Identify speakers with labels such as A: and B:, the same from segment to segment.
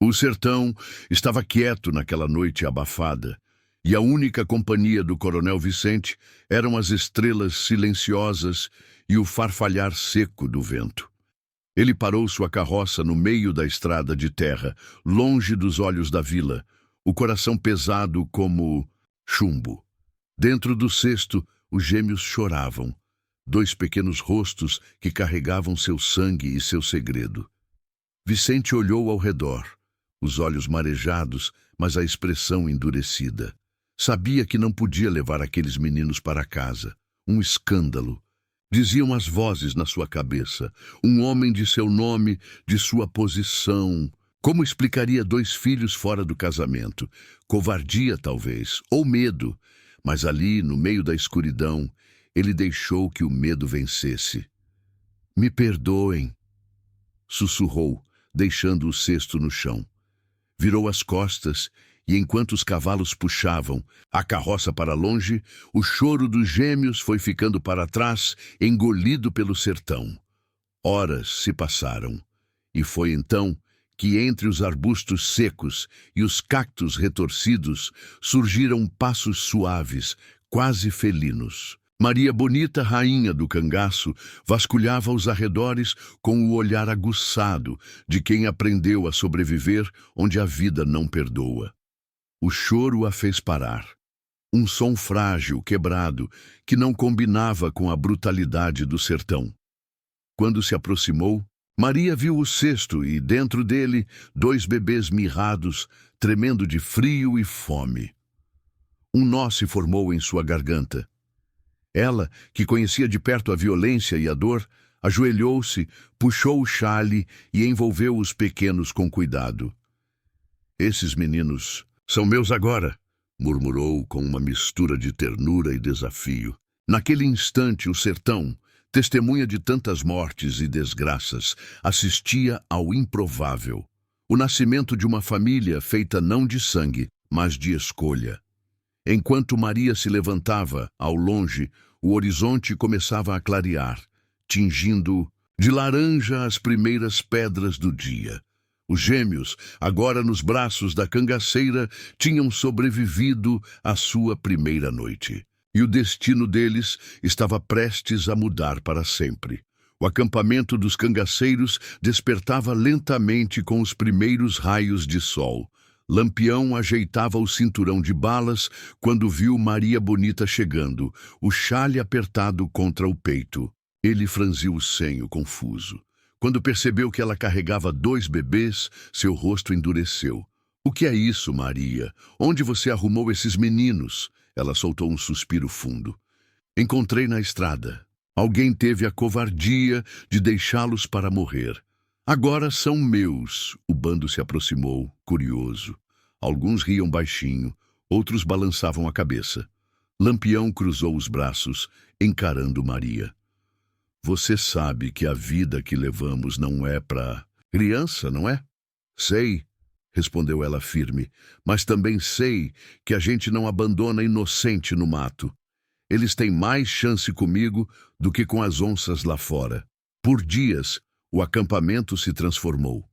A: O sertão estava quieto naquela noite abafada, e a única companhia do Coronel Vicente eram as estrelas silenciosas e o farfalhar seco do vento. Ele parou sua carroça no meio da estrada de terra, longe dos olhos da vila, o coração pesado como chumbo. Dentro do cesto, os gêmeos choravam, dois pequenos rostos que carregavam seu sangue e seu segredo. Vicente olhou ao redor, os olhos marejados, mas a expressão endurecida. Sabia que não podia levar aqueles meninos para casa. Um escândalo. Diziam as vozes na sua cabeça. Um homem de seu nome, de sua posição. Como explicaria dois filhos fora do casamento? Covardia, talvez, ou medo. Mas ali, no meio da escuridão, ele deixou que o medo vencesse. "Me perdoem", sussurrou, deixando o cesto no chão. Virou as costas e, enquanto os cavalos puxavam a carroça para longe, o choro dos gêmeos foi ficando para trás, engolido pelo sertão. Horas se passaram, e foi então que entre os arbustos secos e os cactos retorcidos surgiram passos suaves, quase felinos. Maria Bonita, rainha do cangaço, vasculhava os arredores com o olhar aguçado de quem aprendeu a sobreviver onde a vida não perdoa. O choro a fez parar. Um som frágil, quebrado, que não combinava com a brutalidade do sertão. Quando se aproximou, Maria viu o cesto e, dentro dele, dois bebês mirrados, tremendo de frio e fome. Um nó se formou em sua garganta. Ela, que conhecia de perto a violência e a dor, ajoelhou-se, puxou o xale e envolveu os pequenos com cuidado. "Esses meninos são meus agora", murmurou com uma mistura de ternura e desafio. Naquele instante, o sertão, testemunha de tantas mortes e desgraças, assistia ao improvável. O nascimento de uma família feita não de sangue, mas de escolha. Enquanto Maria se levantava, ao longe, o horizonte começava a clarear, tingindo de laranja as primeiras pedras do dia. Os gêmeos, agora nos braços da cangaceira, tinham sobrevivido à sua primeira noite. E o destino deles estava prestes a mudar para sempre. O acampamento dos cangaceiros despertava lentamente com os primeiros raios de sol. Lampião ajeitava o cinturão de balas quando viu Maria Bonita chegando, o xale apertado contra o peito. Ele franziu o senho, confuso. Quando percebeu que ela carregava dois bebês, seu rosto endureceu. "O que é isso, Maria? Onde você arrumou esses meninos?" Ela soltou um suspiro fundo. "Encontrei na estrada. Alguém teve a covardia de deixá-los para morrer. Agora são meus." O bando se aproximou, curioso. Alguns riam baixinho, outros balançavam a cabeça. Lampião cruzou os braços, encarando Maria. "Você sabe que a vida que levamos não é para criança, não é?" "Sei", respondeu ela firme, "mas também sei que a gente não abandona inocente no mato. Eles têm mais chance comigo do que com as onças lá fora." Por dias, o acampamento se transformou.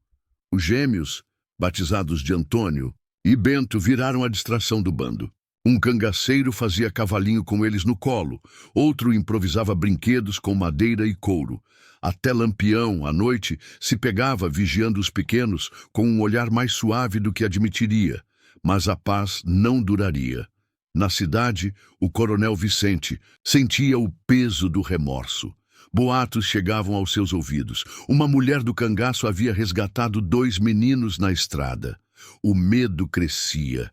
A: Os gêmeos, batizados de Antônio e Bento, viraram a distração do bando. Um cangaceiro fazia cavalinho com eles no colo, outro improvisava brinquedos com madeira e couro. Até Lampião, à noite, se pegava vigiando os pequenos com um olhar mais suave do que admitiria. Mas a paz não duraria. Na cidade, o Coronel Vicente sentia o peso do remorso. Boatos chegavam aos seus ouvidos. Uma mulher do cangaço havia resgatado dois meninos na estrada. O medo crescia.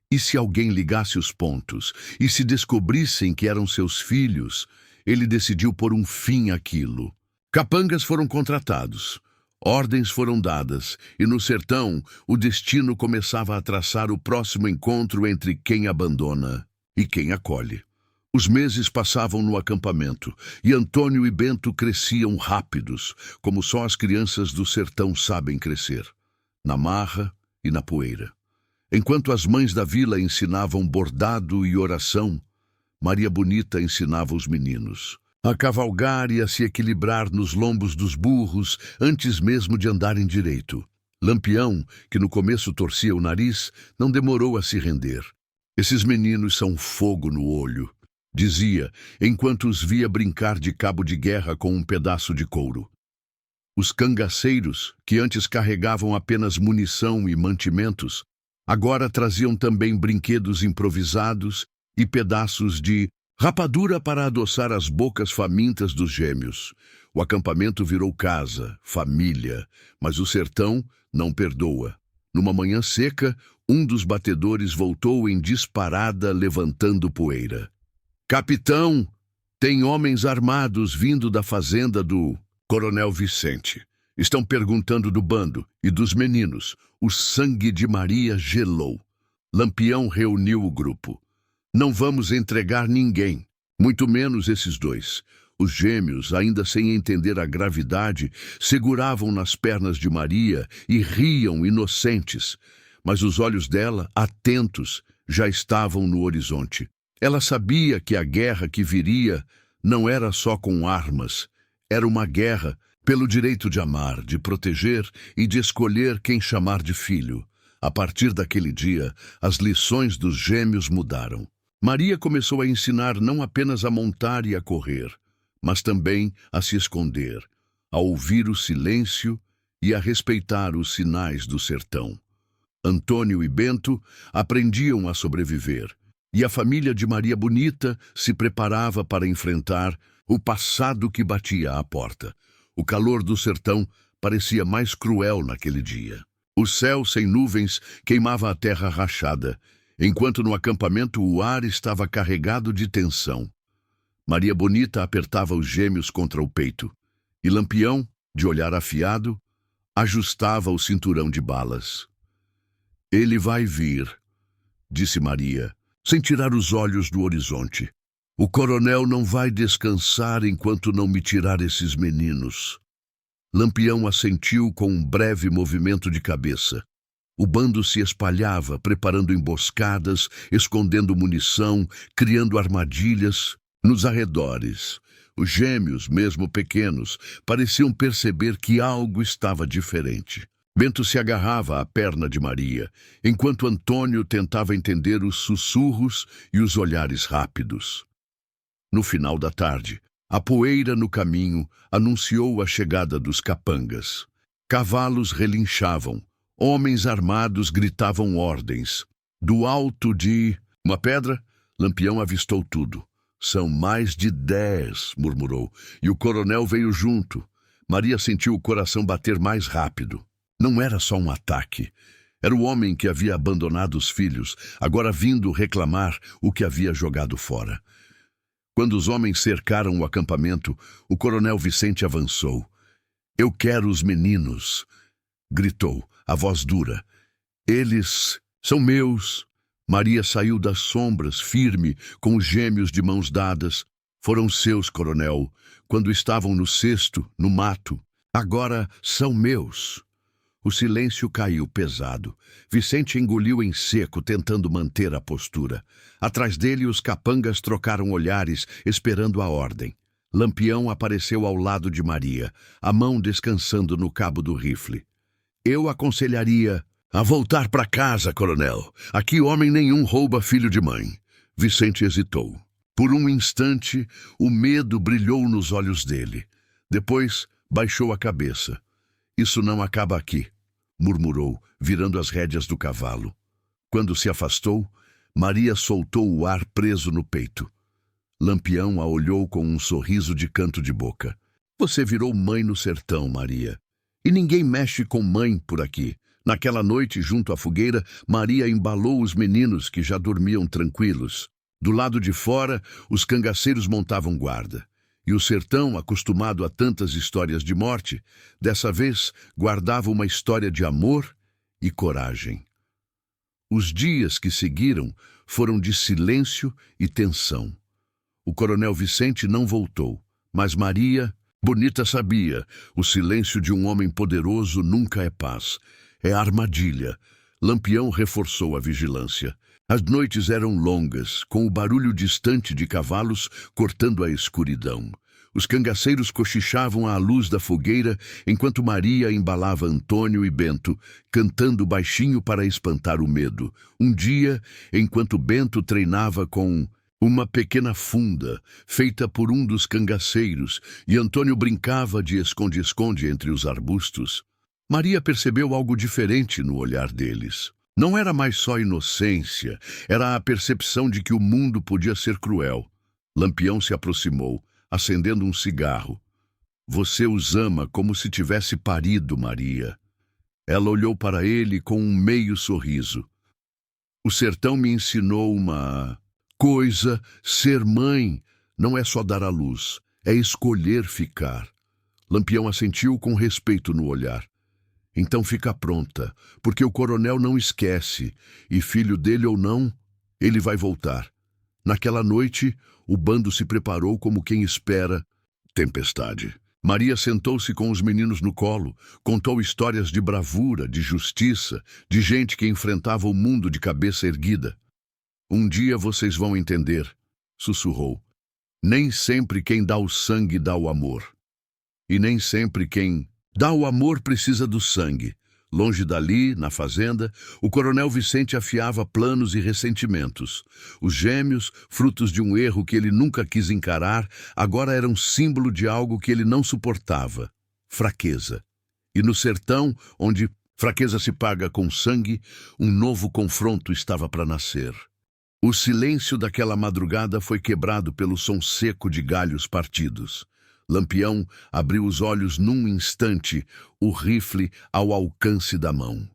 A: E se alguém ligasse os pontos? E se descobrissem que eram seus filhos? Ele decidiu pôr um fim àquilo. Capangas foram contratados. Ordens foram dadas. E no sertão, o destino começava a traçar o próximo encontro entre quem abandona e quem acolhe. Os meses passavam no acampamento, e Antônio e Bento cresciam rápidos, como só as crianças do sertão sabem crescer, na marra e na poeira. Enquanto as mães da vila ensinavam bordado e oração, Maria Bonita ensinava os meninos a cavalgar e a se equilibrar nos lombos dos burros antes mesmo de andarem direito. Lampião, que no começo torcia o nariz, não demorou a se render. Esses meninos são fogo no olho, dizia, enquanto os via brincar de cabo de guerra com um pedaço de couro. Os cangaceiros, que antes carregavam apenas munição e mantimentos, agora traziam também brinquedos improvisados e pedaços de rapadura para adoçar as bocas famintas dos gêmeos. O acampamento virou casa, família, mas o sertão não perdoa. Numa manhã seca, um dos batedores voltou em disparada, levantando poeira. Capitão, tem homens armados vindo da fazenda do Coronel Vicente. Estão perguntando do bando e dos meninos. O sangue de Maria gelou. Lampião reuniu o grupo. Não vamos entregar ninguém, muito menos esses dois. Os gêmeos, ainda sem entender a gravidade, seguravam nas pernas de Maria e riam inocentes. Mas os olhos dela, atentos, já estavam no horizonte. Ela sabia que a guerra que viria não era só com armas. Era uma guerra pelo direito de amar, de proteger e de escolher quem chamar de filho. A partir daquele dia, as lições dos gêmeos mudaram. Maria começou a ensinar não apenas a montar e a correr, mas também a se esconder, a ouvir o silêncio e a respeitar os sinais do sertão. Antônio e Bento aprendiam a sobreviver, e a família de Maria Bonita se preparava para enfrentar o passado que batia à porta. O calor do sertão parecia mais cruel naquele dia. O céu sem nuvens queimava a terra rachada, enquanto no acampamento o ar estava carregado de tensão. Maria Bonita apertava os gêmeos contra o peito, e Lampião, de olhar afiado, ajustava o cinturão de balas. Ele vai vir, disse Maria, sem tirar os olhos do horizonte. O coronel não vai descansar enquanto não me tirar esses meninos. Lampião assentiu com um breve movimento de cabeça. O bando se espalhava, preparando emboscadas, escondendo munição, criando armadilhas. Nos arredores, os gêmeos, mesmo pequenos, pareciam perceber que algo estava diferente. Bento se agarrava à perna de Maria, enquanto Antônio tentava entender os sussurros e os olhares rápidos. No final da tarde, a poeira no caminho anunciou a chegada dos capangas. Cavalos relinchavam, homens armados gritavam ordens. Do alto de uma pedra, Lampião avistou tudo. São mais de 10, murmurou, e o coronel veio junto. Maria sentiu o coração bater mais rápido. Não era só um ataque. Era o homem que havia abandonado os filhos, agora vindo reclamar o que havia jogado fora. Quando os homens cercaram o acampamento, o coronel Vicente avançou. Eu quero os meninos, gritou, a voz dura. Eles são meus. Maria saiu das sombras, firme, com os gêmeos de mãos dadas. Foram seus, coronel, quando estavam no cesto, no mato. Agora são meus. O silêncio caiu pesado. Vicente engoliu em seco, tentando manter a postura. Atrás dele, os capangas trocaram olhares, esperando a ordem. Lampião apareceu ao lado de Maria, a mão descansando no cabo do rifle. Eu aconselharia a voltar para casa, coronel. Aqui homem nenhum rouba filho de mãe. Vicente hesitou. Por um instante, o medo brilhou nos olhos dele. Depois, baixou a cabeça. Isso não acaba aqui, murmurou, virando as rédeas do cavalo. Quando se afastou, Maria soltou o ar preso no peito. Lampião a olhou com um sorriso de canto de boca. Você virou mãe no sertão, Maria. E ninguém mexe com mãe por aqui. Naquela noite, junto à fogueira, Maria embalou os meninos que já dormiam tranquilos. Do lado de fora, os cangaceiros montavam guarda. E o sertão, acostumado a tantas histórias de morte, dessa vez guardava uma história de amor e coragem. Os dias que seguiram foram de silêncio e tensão. O coronel Vicente não voltou, mas Maria Bonita sabia, o silêncio de um homem poderoso nunca é paz. É armadilha. Lampião reforçou a vigilância. As noites eram longas, com o barulho distante de cavalos cortando a escuridão. Os cangaceiros cochichavam à luz da fogueira, enquanto Maria embalava Antônio e Bento, cantando baixinho para espantar o medo. Um dia, enquanto Bento treinava com uma pequena funda, feita por um dos cangaceiros, e Antônio brincava de esconde-esconde entre os arbustos, Maria percebeu algo diferente no olhar deles. Não era mais só inocência, era a percepção de que o mundo podia ser cruel. Lampião se aproximou, acendendo um cigarro. Você os ama como se tivesse parido, Maria. Ela olhou para ele com um meio sorriso. O sertão me ensinou uma coisa: ser mãe não é só dar à luz, é escolher ficar. Lampião assentiu com respeito no olhar. Então fica pronta, porque o coronel não esquece, e filho dele ou não, ele vai voltar. Naquela noite, o bando se preparou como quem espera tempestade. Maria sentou-se com os meninos no colo, contou histórias de bravura, de justiça, de gente que enfrentava o mundo de cabeça erguida. Um dia vocês vão entender, sussurrou. Nem sempre quem dá o sangue dá o amor. E nem sempre quem dá o amor precisa do sangue. Longe dali, na fazenda, o coronel Vicente afiava planos e ressentimentos. Os gêmeos, frutos de um erro que ele nunca quis encarar, agora eram símbolo de algo que ele não suportava: fraqueza. E no sertão, onde fraqueza se paga com sangue, um novo confronto estava para nascer. O silêncio daquela madrugada foi quebrado pelo som seco de galhos partidos. Lampião abriu os olhos num instante, o rifle ao alcance da mão.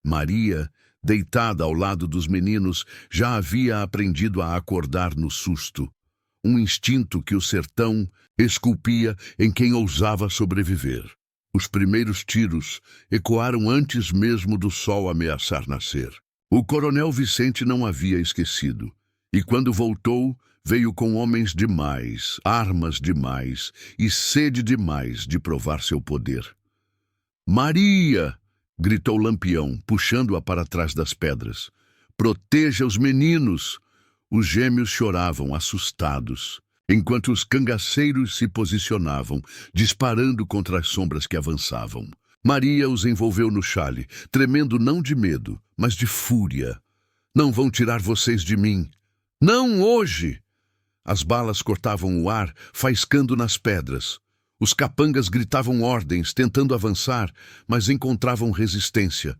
A: Maria, deitada ao lado dos meninos, já havia aprendido a acordar no susto. Um instinto que o sertão esculpia em quem ousava sobreviver. Os primeiros tiros ecoaram antes mesmo do sol ameaçar nascer. O coronel Vicente não havia esquecido, e quando voltou, veio com homens demais, armas demais e sede demais de provar seu poder. Maria! Gritou Lampião, puxando-a para trás das pedras. Proteja os meninos! Os gêmeos choravam, assustados, enquanto os cangaceiros se posicionavam, disparando contra as sombras que avançavam. Maria os envolveu no xale, tremendo não de medo, mas de fúria. Não vão tirar vocês de mim! Não hoje! As balas cortavam o ar, faiscando nas pedras. Os capangas gritavam ordens, tentando avançar, mas encontravam resistência.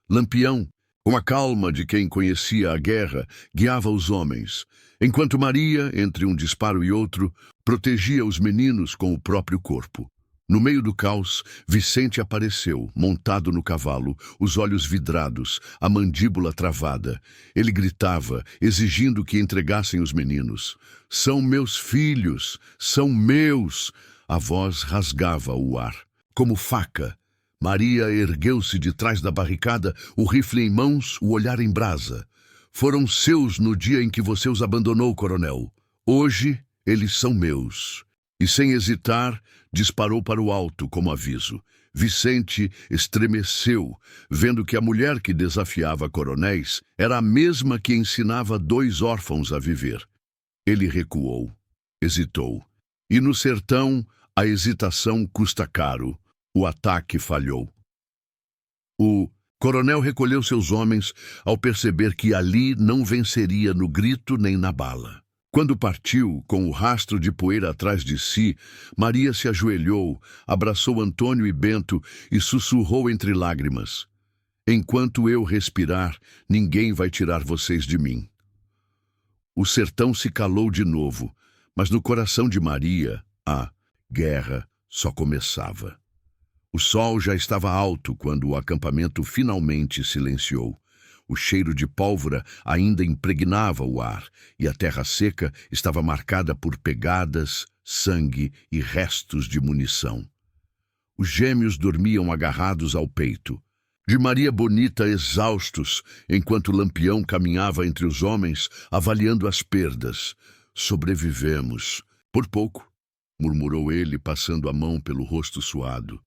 A: Lampião, com a calma de quem conhecia a guerra, guiava os homens, enquanto Maria, entre um disparo e outro, protegia os meninos com o próprio corpo. No meio do caos, Vicente apareceu, montado no cavalo, os olhos vidrados, a mandíbula travada. Ele gritava, exigindo que entregassem os meninos. São meus filhos, são meus! A voz rasgava o ar, como faca. Maria ergueu-se de trás da barricada, o rifle em mãos, o olhar em brasa. Foram seus no dia em que você os abandonou, coronel. Hoje, eles são meus. E sem hesitar, disparou para o alto como aviso. Vicente estremeceu, vendo que a mulher que desafiava coronéis era a mesma que ensinava 2 órfãos a viver. Ele recuou, hesitou. E no sertão, a hesitação custa caro. O ataque falhou. O coronel recolheu seus homens ao perceber que ali não venceria no grito nem na bala. Quando partiu, com o rastro de poeira atrás de si, Maria se ajoelhou, abraçou Antônio e Bento e sussurrou entre lágrimas: enquanto eu respirar, ninguém vai tirar vocês de mim. O sertão se calou de novo, mas no coração de Maria, a guerra só começava. O sol já estava alto quando o acampamento finalmente silenciou. O cheiro de pólvora ainda impregnava o ar, e a terra seca estava marcada por pegadas, sangue e restos de munição. Os gêmeos dormiam agarrados ao peito. De Maria Bonita exaustos, enquanto Lampião caminhava entre os homens, avaliando as perdas. Sobrevivemos. Por pouco, murmurou ele, passando a mão pelo rosto suado.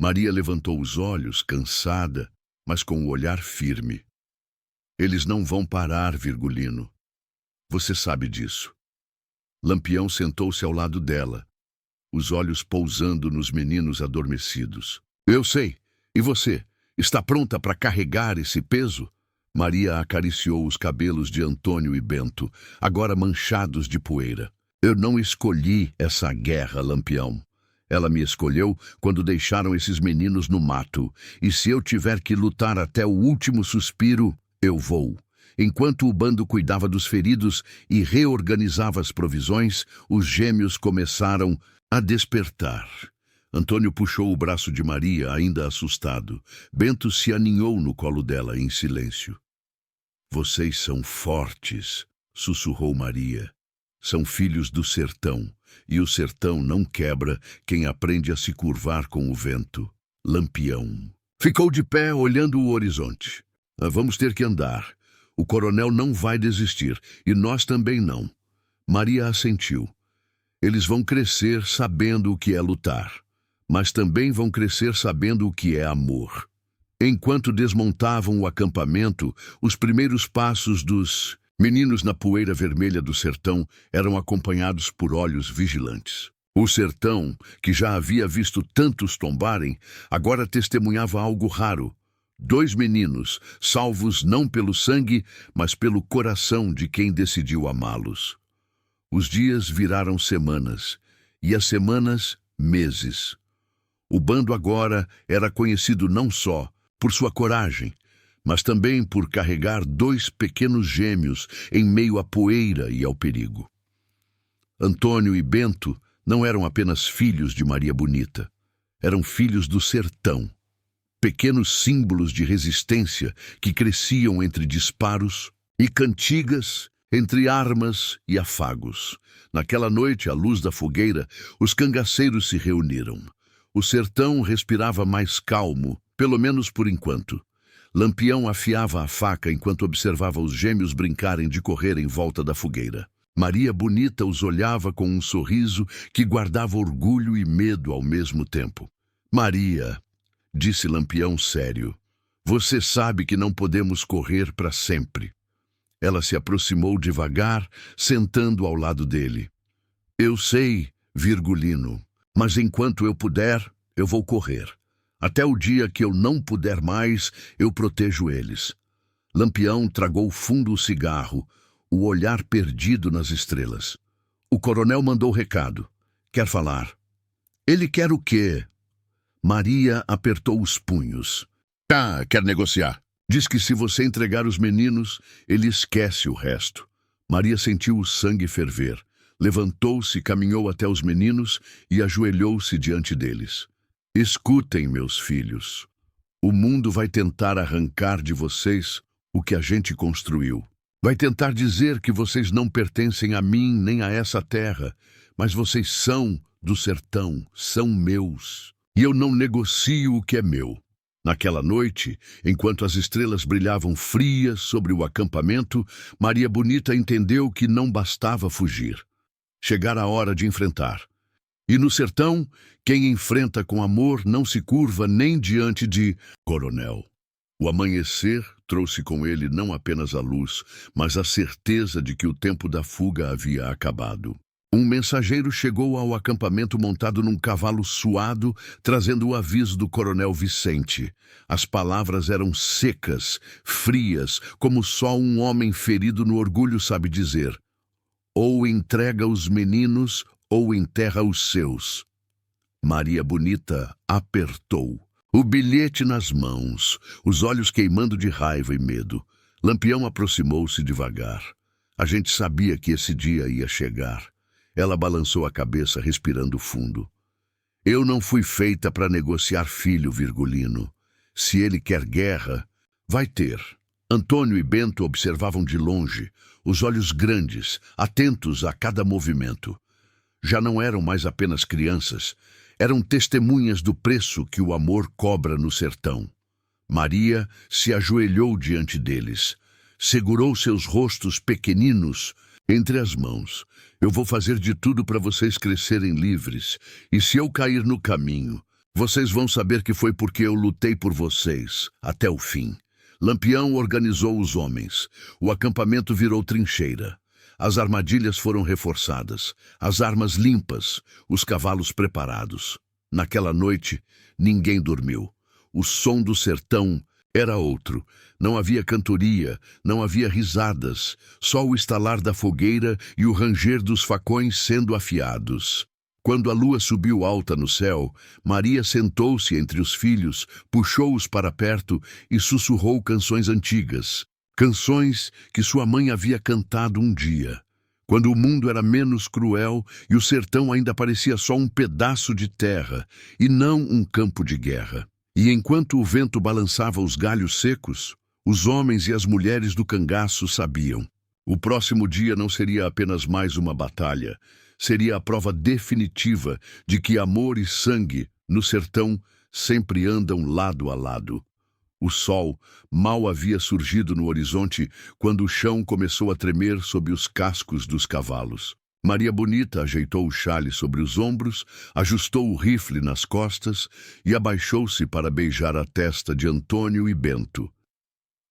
A: Maria levantou os olhos, cansada, mas com o olhar firme. Eles não vão parar, Virgulino. Você sabe disso. Lampião sentou-se ao lado dela. os olhos pousando nos meninos adormecidos. Eu sei. E você? Está pronta para carregar esse peso? Maria acariciou os cabelos de Antônio e Bento, agora manchados de poeira. Eu não escolhi essa guerra, Lampião. Ela me escolheu quando deixaram esses meninos no mato. E se eu tiver que lutar até o último suspiro, eu vou. Enquanto o bando cuidava dos feridos e reorganizava as provisões, os gêmeos começaram a despertar. Antônio puxou o braço de Maria, ainda assustado. Bento se aninhou no colo dela, em silêncio. Vocês são fortes, sussurrou Maria. São filhos do sertão, e o sertão não quebra quem aprende a se curvar com o vento. Lampião. Ficou de pé, olhando o horizonte. Vamos ter que andar. O coronel não vai desistir, e nós também não. Maria assentiu. Eles vão crescer sabendo o que é lutar, mas também vão crescer sabendo o que é amor. Enquanto desmontavam o acampamento, os primeiros passos dos meninos na poeira vermelha do sertão eram acompanhados por olhos vigilantes. O sertão, que já havia visto tantos tombarem, agora testemunhava algo raro. 2 meninos, salvos não pelo sangue, mas pelo coração de quem decidiu amá-los. Os dias viraram semanas, e as semanas, meses. O bando agora era conhecido não só por sua coragem, mas também por carregar 2 pequenos gêmeos em meio à poeira e ao perigo. Antônio e Bento não eram apenas filhos de Maria Bonita, eram filhos do sertão, pequenos símbolos de resistência que cresciam entre disparos e cantigas, entre armas e afagos. Naquela noite, à luz da fogueira, os cangaceiros se reuniram. O sertão respirava mais calmo, pelo menos por enquanto. Lampião afiava a faca enquanto observava os gêmeos brincarem de correr em volta da fogueira. Maria Bonita os olhava com um sorriso que guardava orgulho e medo ao mesmo tempo. Maria, disse Lampião sério, você sabe que não podemos correr para sempre. Ela se aproximou devagar, sentando ao lado dele. Eu sei, Virgulino, mas enquanto eu puder, eu vou correr. Até o dia que eu não puder mais, eu protejo eles. Lampião tragou fundo o cigarro, o olhar perdido nas estrelas. O coronel mandou recado. Quer falar? Ele quer o quê? Maria apertou os punhos. Quer negociar. Diz que se você entregar os meninos, ele esquece o resto. Maria sentiu o sangue ferver. Levantou-se, caminhou até os meninos e ajoelhou-se diante deles. Escutem, meus filhos. O mundo vai tentar arrancar de vocês o que a gente construiu. Vai tentar dizer que vocês não pertencem a mim nem a essa terra, mas vocês são do sertão, são meus. E eu não negocio o que é meu. Naquela noite, enquanto as estrelas brilhavam frias sobre o acampamento, Maria Bonita entendeu que não bastava fugir. Chegara a hora de enfrentar. E no sertão, quem enfrenta com amor não se curva nem diante de coronel. O amanhecer trouxe com ele não apenas a luz, mas a certeza de que o tempo da fuga havia acabado. Um mensageiro chegou ao acampamento montado num cavalo suado, trazendo o aviso do coronel Vicente. As palavras eram secas, frias, como só um homem ferido no orgulho sabe dizer. Ou entrega os meninos, ou enterra os seus. Maria Bonita apertou. O bilhete nas mãos, os olhos queimando de raiva e medo. Lampião aproximou-se devagar. A gente sabia que esse dia ia chegar. Ela balançou a cabeça, respirando fundo. Eu não fui feita para negociar filho, Virgulino. Se ele quer guerra, vai ter. Antônio e Bento observavam de longe, os olhos grandes, atentos a cada movimento. Já não eram mais apenas crianças, eram testemunhas do preço que o amor cobra no sertão. Maria se ajoelhou diante deles, segurou seus rostos pequeninos entre as mãos. Eu vou fazer de tudo para vocês crescerem livres, e se eu cair no caminho, vocês vão saber que foi porque eu lutei por vocês, até o fim. Lampião organizou os homens. O acampamento virou trincheira. As armadilhas foram reforçadas, as armas limpas, os cavalos preparados. Naquela noite, ninguém dormiu. O som do sertão era outro. Não havia cantoria, não havia risadas, só o estalar da fogueira e o ranger dos facões sendo afiados. Quando a lua subiu alta no céu, Maria sentou-se entre os filhos, puxou-os para perto e sussurrou canções antigas. Canções que sua mãe havia cantado um dia, quando o mundo era menos cruel e o sertão ainda parecia só um pedaço de terra e não um campo de guerra. E enquanto o vento balançava os galhos secos, os homens e as mulheres do cangaço sabiam. O próximo dia não seria apenas mais uma batalha, seria a prova definitiva de que amor e sangue, no sertão, sempre andam lado a lado. O sol mal havia surgido no horizonte quando o chão começou a tremer sob os cascos dos cavalos. Maria Bonita ajeitou o xale sobre os ombros, ajustou o rifle nas costas e abaixou-se para beijar a testa de Antônio e Bento.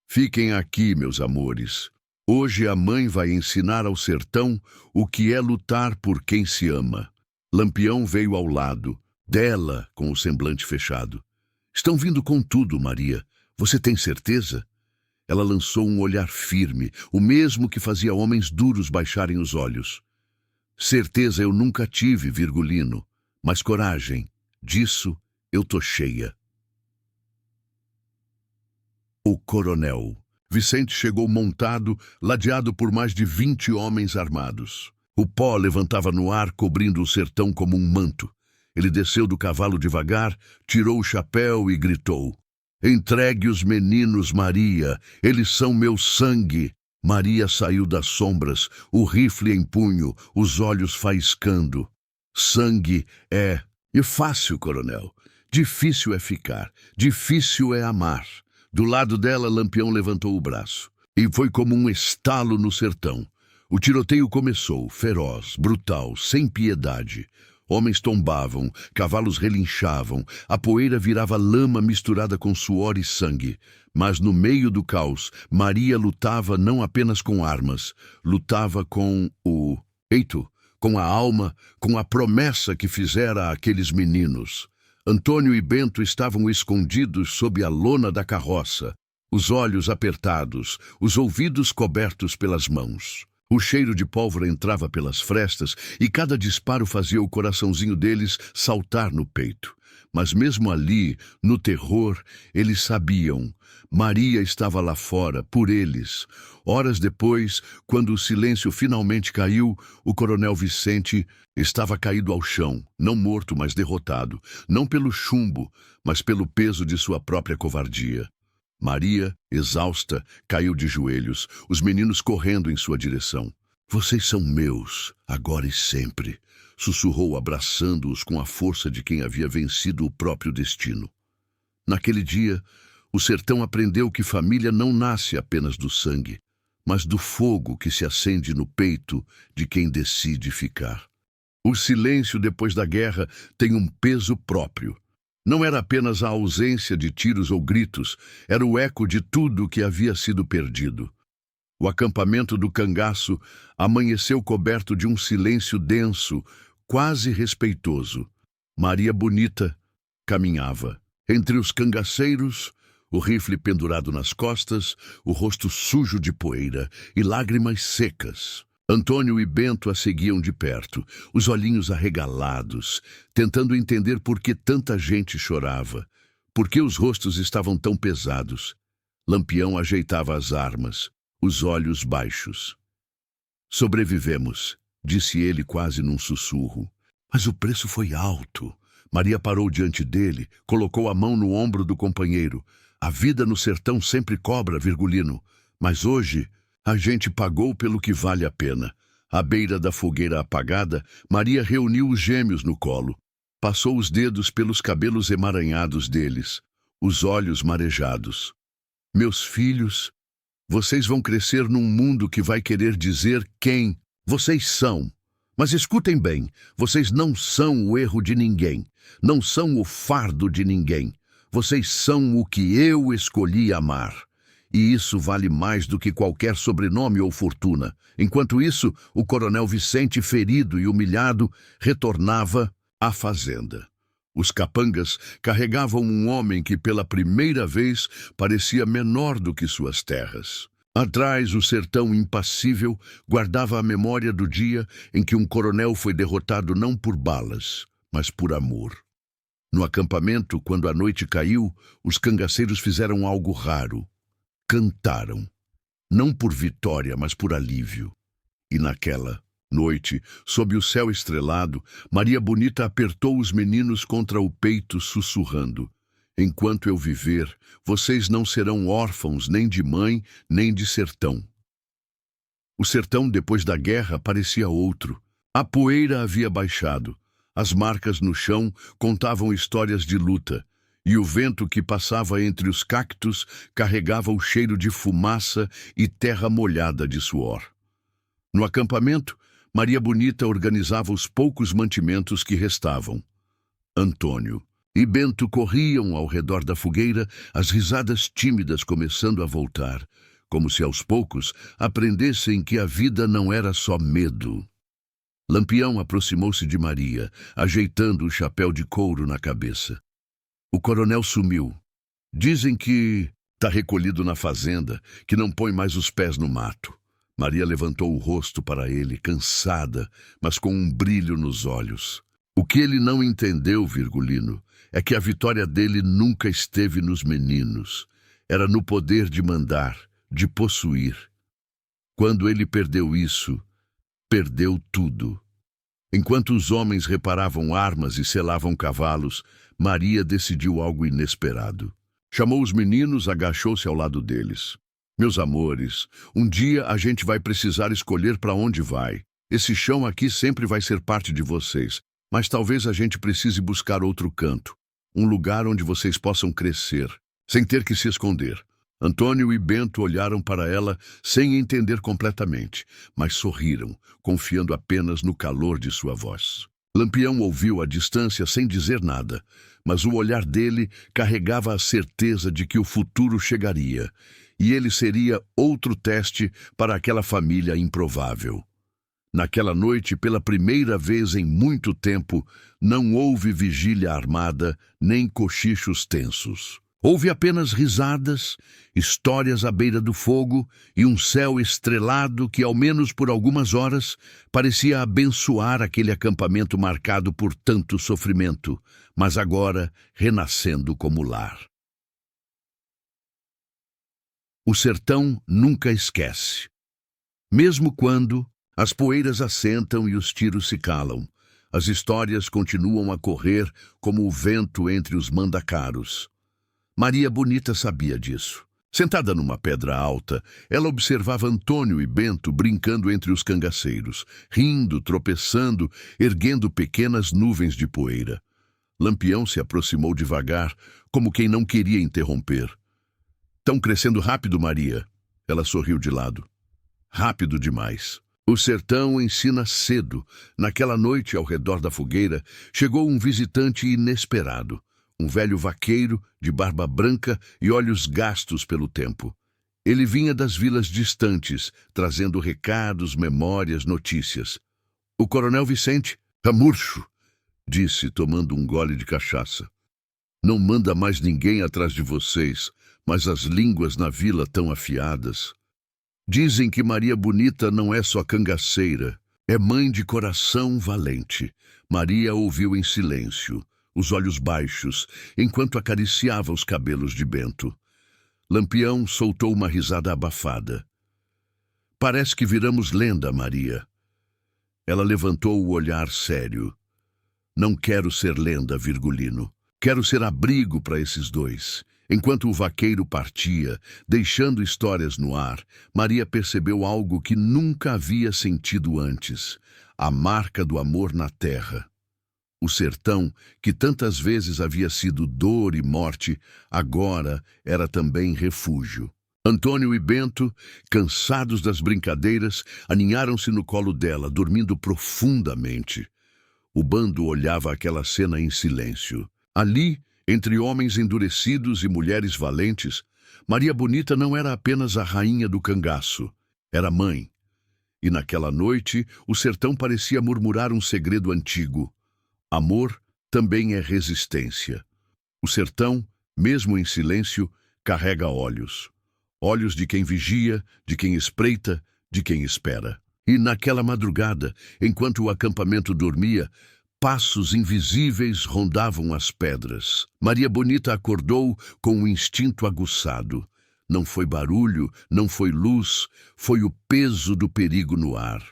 A: Fiquem aqui, meus amores. Hoje a mãe vai ensinar ao sertão o que é lutar por quem se ama. Lampião veio ao lado dela com o semblante fechado. Estão vindo com tudo, Maria. Você tem certeza? Ela lançou um olhar firme, o mesmo que fazia homens duros baixarem os olhos. Certeza eu nunca tive, Virgulino, mas coragem, disso eu tô cheia. O coronel. Vicente chegou montado, ladeado por mais de 20 homens armados. O pó levantava no ar, cobrindo o sertão como um manto. Ele desceu do cavalo devagar, tirou o chapéu e gritou: "Entregue os meninos, Maria, eles são meu sangue." Maria saiu das sombras, o rifle em punho, os olhos faiscando. Sangue é fácil, coronel. Difícil é ficar, difícil é amar. Do lado dela, Lampião levantou o braço. E foi como um estalo no sertão. O tiroteio começou, feroz, brutal, sem piedade. Homens tombavam, cavalos relinchavam, a poeira virava lama misturada com suor e sangue. Mas no meio do caos, Maria lutava não apenas com armas, lutava com o peito, com a alma, com a promessa que fizera àqueles meninos. Antônio e Bento estavam escondidos sob a lona da carroça, os olhos apertados, os ouvidos cobertos pelas mãos. O cheiro de pólvora entrava pelas frestas e cada disparo fazia o coraçãozinho deles saltar no peito. Mas mesmo ali, no terror, eles sabiam. Maria estava lá fora, por eles. Horas depois, quando o silêncio finalmente caiu, o coronel Vicente estava caído ao chão, não morto, mas derrotado, não pelo chumbo, mas pelo peso de sua própria covardia. Maria, exausta, caiu de joelhos, os meninos correndo em sua direção. "Vocês são meus, agora e sempre", sussurrou, abraçando-os com a força de quem havia vencido o próprio destino. Naquele dia, o sertão aprendeu que família não nasce apenas do sangue, mas do fogo que se acende no peito de quem decide ficar. O silêncio depois da guerra tem um peso próprio. Não era apenas a ausência de tiros ou gritos, era o eco de tudo que havia sido perdido. O acampamento do cangaço amanheceu coberto de um silêncio denso, quase respeitoso. Maria Bonita caminhava. Entre os cangaceiros, o rifle pendurado nas costas, o rosto sujo de poeira e lágrimas secas. Antônio e Bento a seguiam de perto, os olhinhos arregalados, tentando entender por que tanta gente chorava, por que os rostos estavam tão pesados. Lampião ajeitava as armas, os olhos baixos. "Sobrevivemos", disse ele quase num sussurro. "Mas o preço foi alto." Maria parou diante dele, colocou a mão no ombro do companheiro. "A vida no sertão sempre cobra, Virgulino, mas hoje a gente pagou pelo que vale a pena." À beira da fogueira apagada, Maria reuniu os gêmeos no colo. Passou os dedos pelos cabelos emaranhados deles, os olhos marejados. "Meus filhos, vocês vão crescer num mundo que vai querer dizer quem vocês são. Mas escutem bem, vocês não são o erro de ninguém, não são o fardo de ninguém. Vocês são o que eu escolhi amar. e isso vale mais do que qualquer sobrenome ou fortuna. Enquanto isso, o coronel Vicente, ferido e humilhado, retornava à fazenda. Os capangas carregavam um homem que pela primeira vez parecia menor do que suas terras. Atrás, o sertão impassível guardava a memória do dia em que um coronel foi derrotado não por balas, mas por amor. No acampamento, quando a noite caiu, os cangaceiros fizeram algo raro. Cantaram, não por vitória, mas por alívio. E naquela noite, sob o céu estrelado, Maria Bonita apertou os meninos contra o peito, sussurrando: enquanto eu viver, vocês não serão órfãos nem de mãe, nem de sertão. O sertão, depois da guerra, parecia outro. A poeira havia baixado. As marcas no chão contavam histórias de luta, e o vento que passava entre os cactos carregava o cheiro de fumaça e terra molhada de suor. No acampamento, Maria Bonita organizava os poucos mantimentos que restavam. Antônio e Bento corriam ao redor da fogueira, as risadas tímidas começando a voltar, como se aos poucos aprendessem que a vida não era só medo. Lampião aproximou-se de Maria, ajeitando o chapéu de couro na cabeça. O coronel sumiu. Dizem que está recolhido na fazenda, que não põe mais os pés no mato. Maria levantou o rosto para ele, cansada, mas com um brilho nos olhos. O que ele não entendeu, Virgulino, é que a vitória dele nunca esteve nos meninos. Era no poder de mandar, de possuir. Quando ele perdeu isso, perdeu tudo. Enquanto os homens reparavam armas e selavam cavalos, Maria decidiu algo inesperado. Chamou os meninos, agachou-se ao lado deles. Meus amores, um dia a gente vai precisar escolher para onde vai. Esse chão aqui sempre vai ser parte de vocês, mas talvez a gente precise buscar outro canto, um lugar onde vocês possam crescer, sem ter que se esconder. Antônio e Bento olharam para ela sem entender completamente, mas sorriram, confiando apenas no calor de sua voz. Lampião ouviu à distância sem dizer nada, mas o olhar dele carregava a certeza de que o futuro chegaria, e ele seria outro teste para aquela família improvável. Naquela noite, pela primeira vez em muito tempo, não houve vigília armada nem cochichos tensos. Houve apenas risadas, histórias à beira do fogo e um céu estrelado que, ao menos por algumas horas, parecia abençoar aquele acampamento marcado por tanto sofrimento, mas agora renascendo como lar. O sertão nunca esquece. Mesmo quando as poeiras assentam e os tiros se calam, as histórias continuam a correr como o vento entre os mandacaros. Maria Bonita sabia disso. Sentada numa pedra alta, ela observava Antônio e Bento brincando entre os cangaceiros, rindo, tropeçando, erguendo pequenas nuvens de poeira. Lampião se aproximou devagar, como quem não queria interromper. "Estão crescendo rápido, Maria." Ela sorriu de lado. "Rápido demais." O sertão ensina cedo. Naquela noite, ao redor da fogueira, chegou um visitante inesperado. Um velho vaqueiro, de barba branca e olhos gastos pelo tempo. Ele vinha das vilas distantes, trazendo recados, memórias, notícias. "O coronel Vicente, Ramurcho", disse, tomando um gole de cachaça. "Não manda mais ninguém atrás de vocês, mas as línguas na vila tão afiadas. Dizem que Maria Bonita não é só cangaceira, é mãe de coração valente." Maria ouviu em silêncio, os olhos baixos, enquanto acariciava os cabelos de Bento. Lampião soltou uma risada abafada. "Parece que viramos lenda, Maria." Ela levantou o olhar sério. "Não quero ser lenda, Virgulino. Quero ser abrigo para esses dois." Enquanto o vaqueiro partia, deixando histórias no ar, Maria percebeu algo que nunca havia sentido antes: a marca do amor na terra. O sertão, que tantas vezes havia sido dor e morte, agora era também refúgio. Antônio e Bento, cansados das brincadeiras, aninharam-se no colo dela, dormindo profundamente. O bando olhava aquela cena em silêncio. Ali, entre homens endurecidos e mulheres valentes, Maria Bonita não era apenas a rainha do cangaço, era mãe. E naquela noite, o sertão parecia murmurar um segredo antigo. Amor também é resistência. O sertão, mesmo em silêncio, carrega olhos. Olhos de quem vigia, de quem espreita, de quem espera. E naquela madrugada, enquanto o acampamento dormia, passos invisíveis rondavam as pedras. Maria Bonita acordou com um instinto aguçado. Não foi barulho, não foi luz, foi o peso do perigo no ar.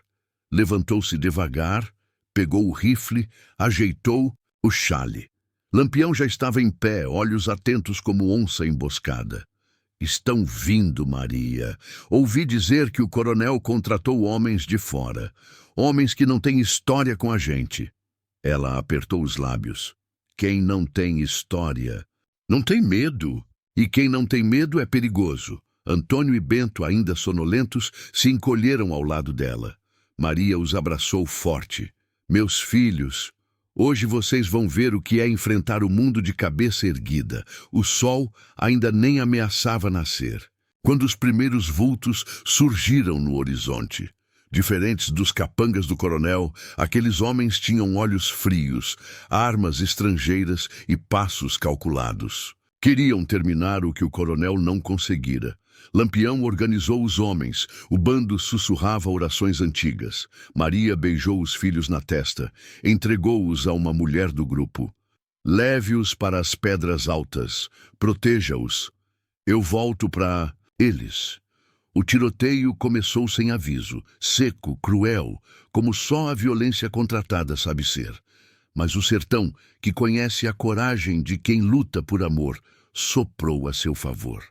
A: Levantou-se devagar, pegou o rifle, ajeitou o chale. Lampião já estava em pé, olhos atentos como onça emboscada. Estão vindo, Maria. Ouvi dizer que o coronel contratou homens de fora. Homens que não têm história com a gente. Ela apertou os lábios. Quem não tem história não tem medo. E quem não tem medo é perigoso. Antônio e Bento, ainda sonolentos, se encolheram ao lado dela. Maria os abraçou forte. Meus filhos, hoje vocês vão ver o que é enfrentar o mundo de cabeça erguida. O sol ainda nem ameaçava nascer, quando os primeiros vultos surgiram no horizonte. Diferentes dos capangas do coronel, aqueles homens tinham olhos frios, armas estrangeiras e passos calculados. Queriam terminar o que o coronel não conseguira. Lampião organizou os homens, o bando sussurrava orações antigas. Maria beijou os filhos na testa, entregou-os a uma mulher do grupo. Leve-os para as pedras altas, proteja-os. Eu volto para eles. O tiroteio começou sem aviso, seco, cruel, como só a violência contratada sabe ser. Mas o sertão, que conhece a coragem de quem luta por amor, soprou a seu favor.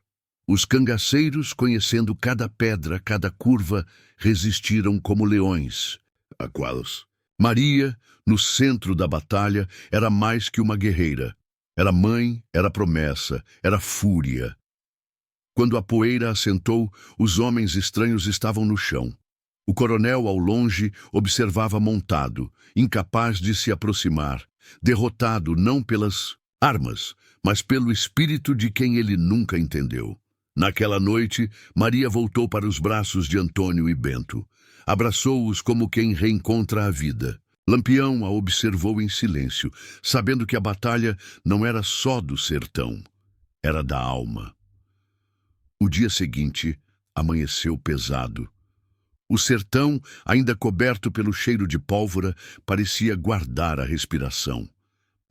A: Os cangaceiros, conhecendo cada pedra, cada curva, resistiram como leões. Aqualos. Maria, no centro da batalha, era mais que uma guerreira. Era mãe, era promessa, era fúria. Quando a poeira assentou, os homens estranhos estavam no chão. O coronel, ao longe, observava montado, incapaz de se aproximar, derrotado não pelas armas, mas pelo espírito de quem ele nunca entendeu. Naquela noite, Maria voltou para os braços de Antônio e Bento. Abraçou-os como quem reencontra a vida. Lampião a observou em silêncio, sabendo que a batalha não era só do sertão, era da alma. O dia seguinte amanheceu pesado. O sertão, ainda coberto pelo cheiro de pólvora, parecia guardar a respiração.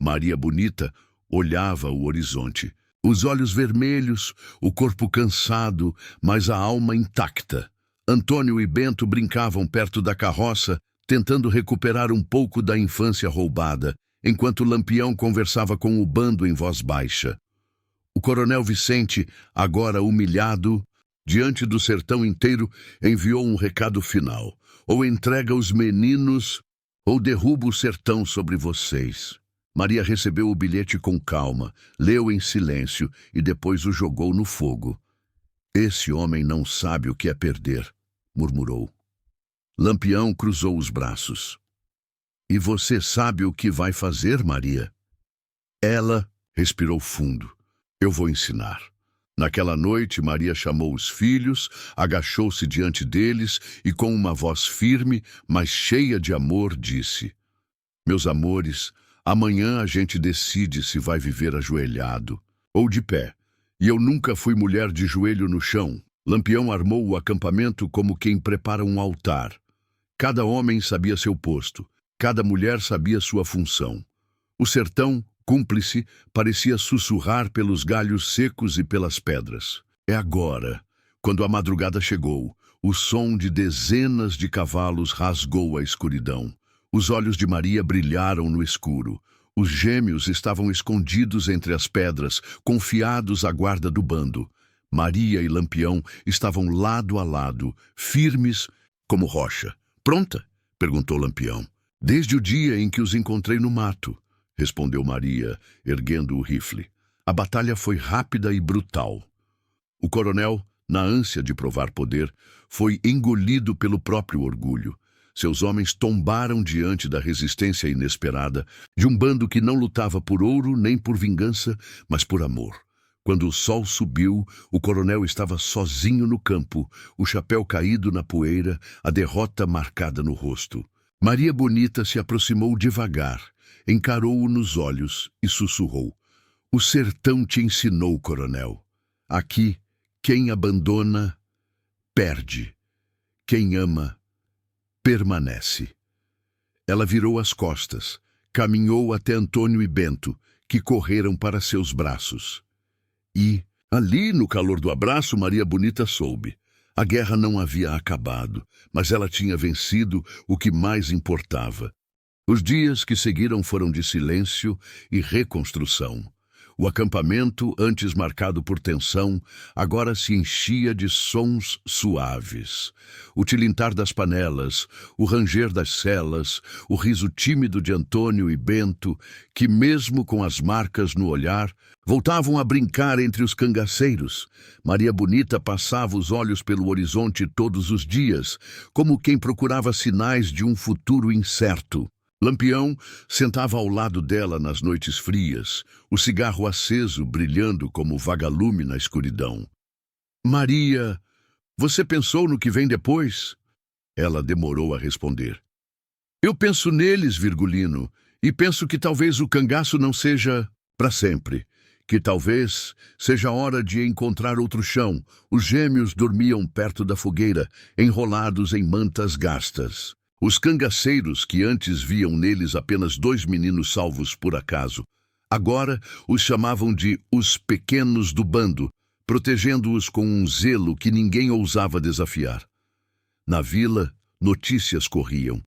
A: Maria Bonita olhava o horizonte. Os olhos vermelhos, o corpo cansado, mas a alma intacta. Antônio e Bento brincavam perto da carroça, tentando recuperar um pouco da infância roubada, enquanto Lampião conversava com o bando em voz baixa. O coronel Vicente, agora humilhado, diante do sertão inteiro, enviou um recado final. Ou entrega os meninos, ou derruba o sertão sobre vocês. Maria recebeu o bilhete com calma, leu em silêncio e depois o jogou no fogo. Esse homem não sabe o que é perder, murmurou. Lampião cruzou os braços. E você sabe o que vai fazer, Maria? Ela respirou fundo. Eu vou ensinar. Naquela noite, Maria chamou os filhos, agachou-se diante deles e com uma voz firme, mas cheia de amor, disse: Meus amores, amanhã a gente decide se vai viver ajoelhado ou de pé. E eu nunca fui mulher de joelho no chão. Lampião armou o acampamento como quem prepara um altar. Cada homem sabia seu posto, cada mulher sabia sua função. O sertão, cúmplice, parecia sussurrar pelos galhos secos e pelas pedras. É agora. Quando a madrugada chegou, o som de dezenas de cavalos rasgou a escuridão. Os olhos de Maria brilharam no escuro. Os gêmeos estavam escondidos entre as pedras, confiados à guarda do bando. Maria e Lampião estavam lado a lado, firmes como rocha. Pronta? Perguntou Lampião. Desde o dia em que os encontrei no mato, respondeu Maria, erguendo o rifle. A batalha foi rápida e brutal. O coronel, na ânsia de provar poder, foi engolido pelo próprio orgulho. Seus homens tombaram diante da resistência inesperada de um bando que não lutava por ouro nem por vingança, mas por amor. Quando o sol subiu, o coronel estava sozinho no campo, o chapéu caído na poeira, a derrota marcada no rosto. Maria Bonita se aproximou devagar, encarou-o nos olhos e sussurrou: "O sertão te ensinou, coronel. Aqui, quem abandona, perde. Quem ama, permanece." Ela virou as costas, caminhou até Antônio e Bento, que correram para seus braços. E, ali, no calor do abraço, Maria Bonita soube. A guerra não havia acabado, mas ela tinha vencido o que mais importava. Os dias que seguiram foram de silêncio e reconstrução. O acampamento, antes marcado por tensão, agora se enchia de sons suaves. O tilintar das panelas, o ranger das celas, o riso tímido de Antônio e Bento, que mesmo com as marcas no olhar, voltavam a brincar entre os cangaceiros. Maria Bonita passava os olhos pelo horizonte todos os dias, como quem procurava sinais de um futuro incerto. Lampião sentava ao lado dela nas noites frias, o cigarro aceso brilhando como vagalume na escuridão. "Maria, você pensou no que vem depois?" Ela demorou a responder. "Eu penso neles, Virgulino, e penso que talvez o cangaço não seja para sempre, que talvez seja hora de encontrar outro chão." Os gêmeos dormiam perto da fogueira, enrolados em mantas gastas. Os cangaceiros, que antes viam neles apenas dois meninos salvos por acaso, agora os chamavam de os pequenos do bando, protegendo-os com um zelo que ninguém ousava desafiar. Na vila, notícias corriam.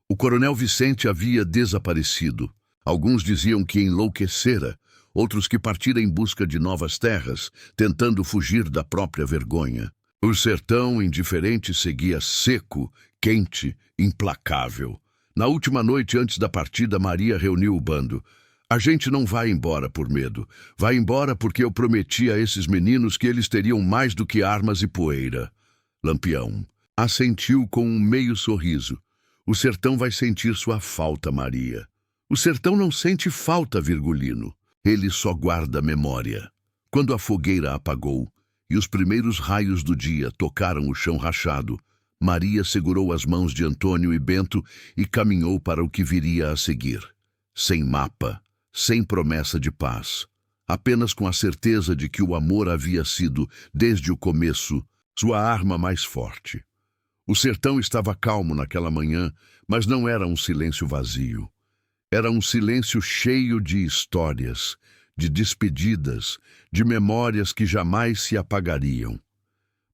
A: O coronel Vicente havia desaparecido. Alguns diziam que enlouquecera, outros que partira em busca de novas terras, tentando fugir da própria vergonha. O sertão indiferente seguia seco, quente, implacável. Na última noite antes da partida, Maria reuniu o bando. "A gente não vai embora por medo. Vai embora porque eu prometi a esses meninos que eles teriam mais do que armas e poeira." Lampião assentiu com um meio sorriso. "O sertão vai sentir sua falta, Maria." "O sertão não sente falta, Virgulino. Ele só guarda memória." Quando a fogueira apagou e os primeiros raios do dia tocaram o chão rachado, Maria segurou as mãos de Antônio e Bento e caminhou para o que viria a seguir. Sem mapa, sem promessa de paz, apenas com a certeza de que o amor havia sido, desde o começo, sua arma mais forte. O sertão estava calmo naquela manhã, mas não era um silêncio vazio. Era um silêncio cheio de histórias, de despedidas, de memórias que jamais se apagariam.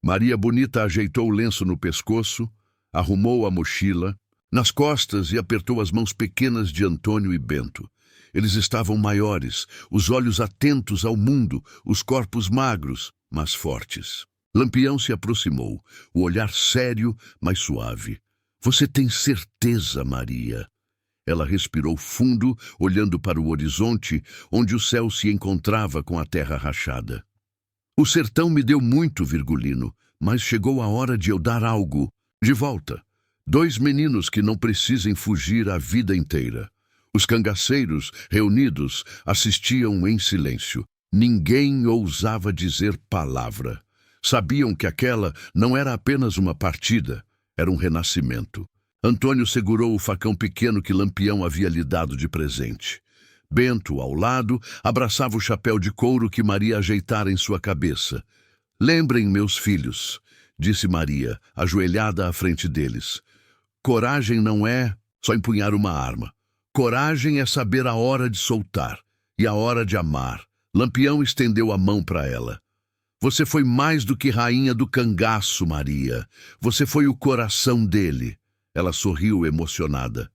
A: Maria Bonita ajeitou o lenço no pescoço, arrumou a mochila nas costas e apertou as mãos pequenas de Antônio e Bento. Eles estavam maiores, os olhos atentos ao mundo, os corpos magros, mas fortes. Lampião se aproximou, o olhar sério, mas suave. "Você tem certeza, Maria?" Ela respirou fundo, olhando para o horizonte, onde o céu se encontrava com a terra rachada. "O sertão me deu muito, Virgulino, mas chegou a hora de eu dar algo de volta. 2 meninos que não precisem fugir a vida inteira." Os cangaceiros, reunidos, assistiam em silêncio. Ninguém ousava dizer palavra. Sabiam que aquela não era apenas uma partida, era um renascimento. Antônio segurou o facão pequeno que Lampião havia lhe dado de presente. Bento, ao lado, abraçava o chapéu de couro que Maria ajeitara em sua cabeça. "Lembrem, meus filhos", disse Maria, ajoelhada à frente deles. "Coragem não é só empunhar uma arma. Coragem é saber a hora de soltar e a hora de amar." Lampião estendeu a mão para ela. "Você foi mais do que rainha do cangaço, Maria. Você foi o coração dele." Ela sorriu emocionada.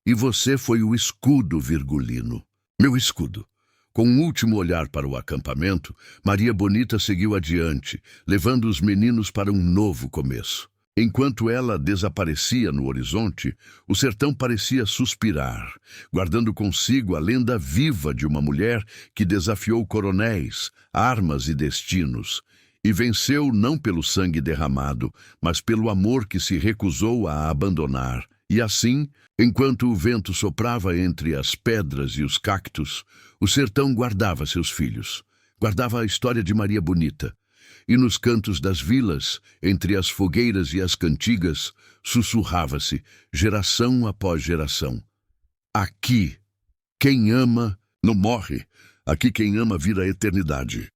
A: "E você foi o escudo, Virgulino." "Meu escudo." Com um último olhar para o acampamento, Maria Bonita seguiu adiante, levando os meninos para um novo começo. Enquanto ela desaparecia no horizonte, o sertão parecia suspirar, guardando consigo a lenda viva de uma mulher que desafiou coronéis, armas e destinos, e venceu não pelo sangue derramado, mas pelo amor que se recusou a abandonar. E assim, enquanto o vento soprava entre as pedras e os cactos, o sertão guardava seus filhos, guardava a história de Maria Bonita. E nos cantos das vilas, entre as fogueiras e as cantigas, sussurrava-se, geração após geração: aqui, quem ama não morre. Aqui quem ama vira a eternidade.